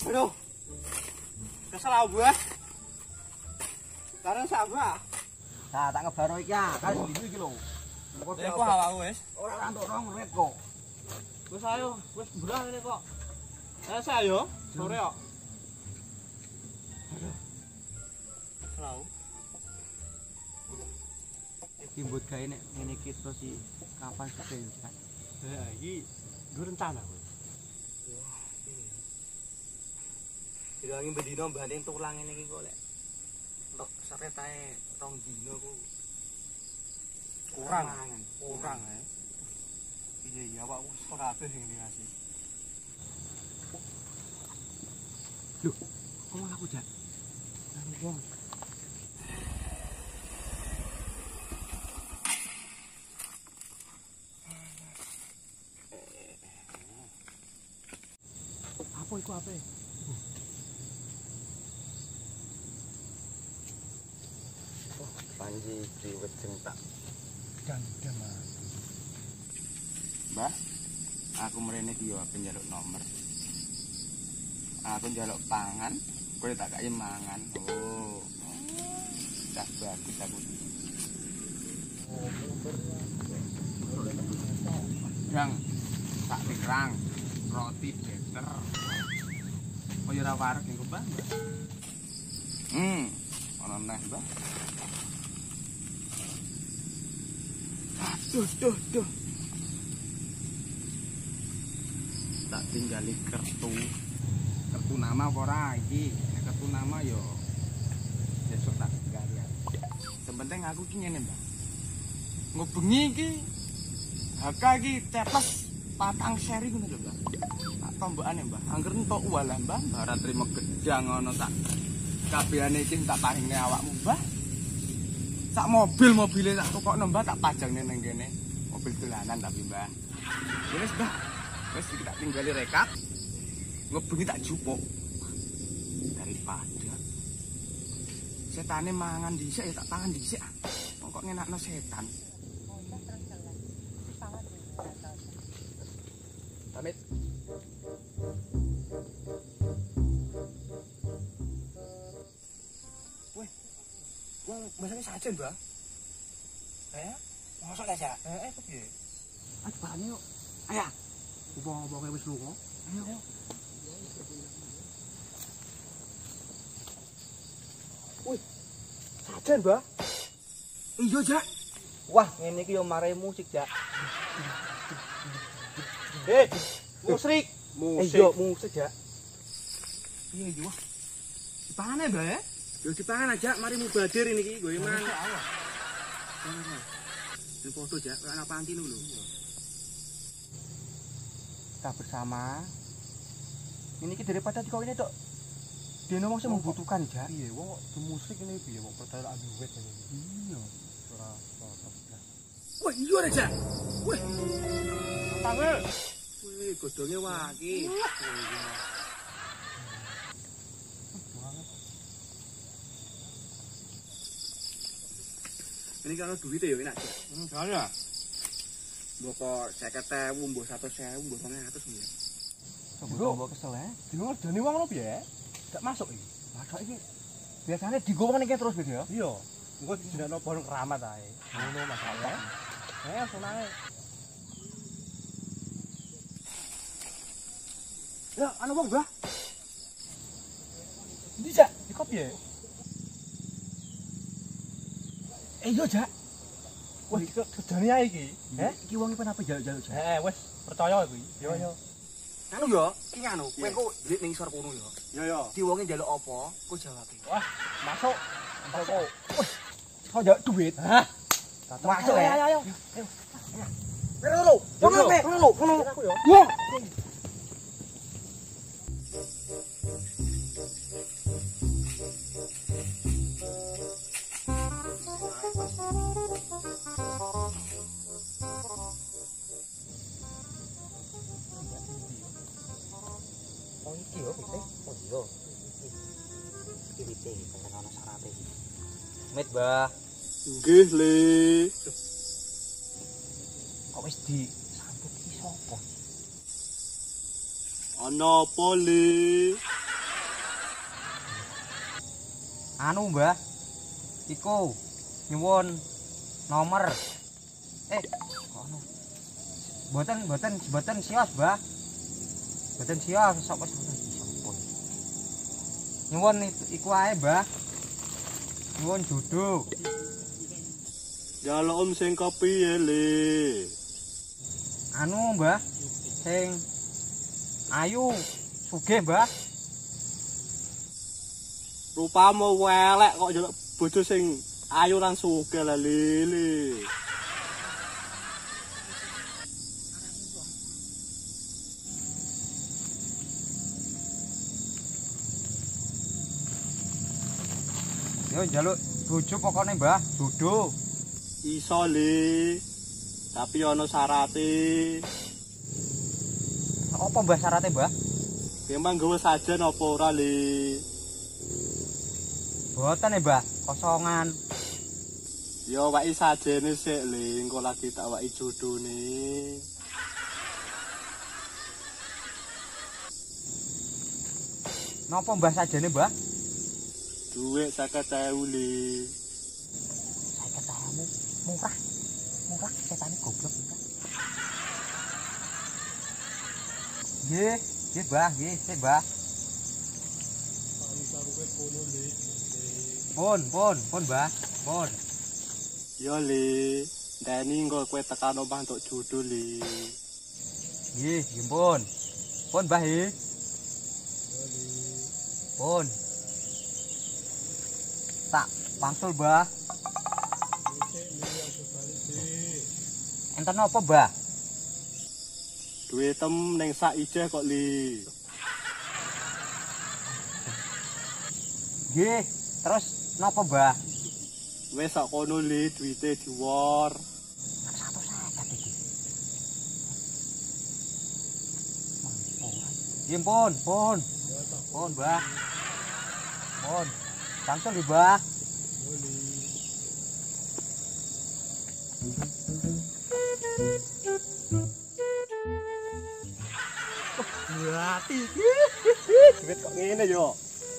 Aduh. Kesel aku, Mbah. Karena sabar. Nah, tak ngebaro iki ya, kan iki lho. Kok awakku wis. Ora antuk 2 menit kok. Wis ayo, wis mbrah ngene kok. Ayo saya sore kok. Selalu. Iki mbut gawe nek ngene iki terus iki kapan sudah kan? Ya iki gue rencana kowe. Wah, iki. Dilangi bendino banding tulang ngene iki kok lek. Entuk saretae 2 dino ku Kurang ya. Iya awakku wis kabeh sing ngasih. Loh, kok malah aku jak? Nang wong. Apa iku ape? Oh, Panji diwedeng tak gandeng Mas. Mbah, aku mrene iki yo ape njaluk nomor. Aku njaluk pangan, kowe tak kaya mangan. Oh. Tak bagus aku. Dang, tak pikrang, roti beter. Kaya ora wareg engko, Mbah. Ana neh, Mbah. Duh. Tak tinggali kartu nama apa ora iki? Nek kartu nama yo besok tak tinggali. Sepenting aku ki ngene, Mbak. Ngobengi iki HK iki cepet 4 seri ngono lho, Mbak. Tak tombokane, Mbak. Angger entuk walah, Mbak. Ora trimo gedang ngono tak kabehane iki tak paringne awakmu, Mbah. Sak mobil-mobile tak tukokno, Mbah, tak pajangne ning kene. Mobil dolanan tapi, Mbah. Wis, Mbah. Wis tak tinggali rekap. Ngebengi tak jupuk. Daripada setane mangan dhisik ya tak pangan dhisik. Kok ngenakno setan. Pamit. Weh. Wong masane sajen, Mbah. Mosok ta, Jak? Kok piye? Aduh, bakane yuk. Ayo. Wong-wonge wis lunga. Ayo. Wih, sajen, Mbah. Iya, Jak. Wah, ngene iki yo marai musik, Jak. Musik. Iya, musik, Jak. Iya, iya, wah. Dipangan ya, Mbah ya? Yo dipangan aja, mari mubadir ini iki, gue mangan. Ini foto, Jak, anak panti lho. Kita bersama. Ini iki daripada dikau ini, Dok. Dia wong sing membutuhkan, Jak. Iya, wong musik ini piye, wong percaya duit ini. Iya. Ora cocok. Wah, iya rek, Jak. Wih. Tangan. Wih, godhonge waki. Ini kalau duit ya enak, Jak. Ada. Mbok 50.000, mbok 100.000, mbok 200 ya. Mbok kesel ya. Dino ngedoni wong lho piye? Gak masuk iki. Masuk iki. Biasanya digowong iki terus gitu ya. Iya. Engko jenengno pohon keramat ae. Ngono masalah. Langsung ae. Ya, ana wong, Mbah. Ndi, Jak? Iki piye? Iya, Jak. Wah, iki kedane ae iki. Iki wong apa jaluk-jaluk, Jak? Wis percaya kuwi. Yo. Anu yo, iki anu, kowe kok duit ning isor kono yo. Yo. Diwonge njaluk apa, kok jawab. Wah, masuk. Masuk. Wih, kok njaluk duit? Hah? Masuk ya. Ayo. Kono. Aku yo. Wong. Oh iki yo, Pite. Oh iya. Iki Pite, kan ana syaratnya iki. Mit, Mbah. Nggih, Le. Kok wis disambut iki sapa? Ana apa, Le? Anu, Mbah. Iku nyuwun nomor. Kono. Mboten sios, Mbah. Mboten sios, sapa sampun. Nyuwun iku ae, Mbah. Nyuwun duduk. Jaluk sing kepiye le? Anu, Mbah. Sing ayu sugih, Mbah. Rupamu welek kok njaluk bojo sing ayu lan sugih lah Lili. Yo njaluk bojo pokoknya, Mbah, duduk. Iso le. Tapi ana syarate. Apa Mbah syaratnya, Mbah? Memang gawe sajen apa ora le? Boten ya, Mbah, kosongan. Yo waki sajene sik le, engko lagi tak waki jodone. Napa Mbah sajene, Mbah? Duit 50.000 le. 50.000 murah. Murah setane goblok kita. Nggih, Mbah, nggih, Mbah. Pun, Mbah. Pun. Yo le, ndeni engko kowe tekan omah entuk jodoh le. Nggih, pun. Pun, Mbah, nggih. Pun. Tak pangsul, Mbah. Enten apa, Mbah? Duitem ning sak ijeh kok li. Nggih, terus napa, Mbah? Wis sak kono li duite diwor. 150 iki. Nggih, pun. Pun, Mbah. Pun. Pangsul, Mbah. Berarti. Duit kok ngene yo.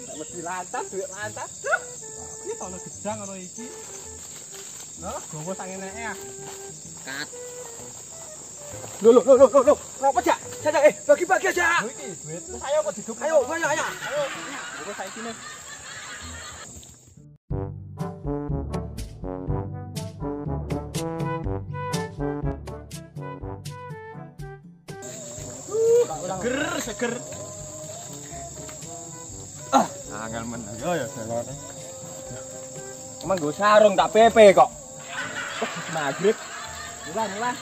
Tak mesti lantas, duit lantas. Iki ono gedang ono iki. Nah, gowo sak ngene ya. Kat. Loh. Kenapa, Jak? Bagi-bagi aja. Iki duit. Terus ayo kok diduk. Ayo. Gowo sak sini. Seger. Angel menang. Yo ya delone. Emang gue sarung tak pepe kok. Maghrib. Mulai.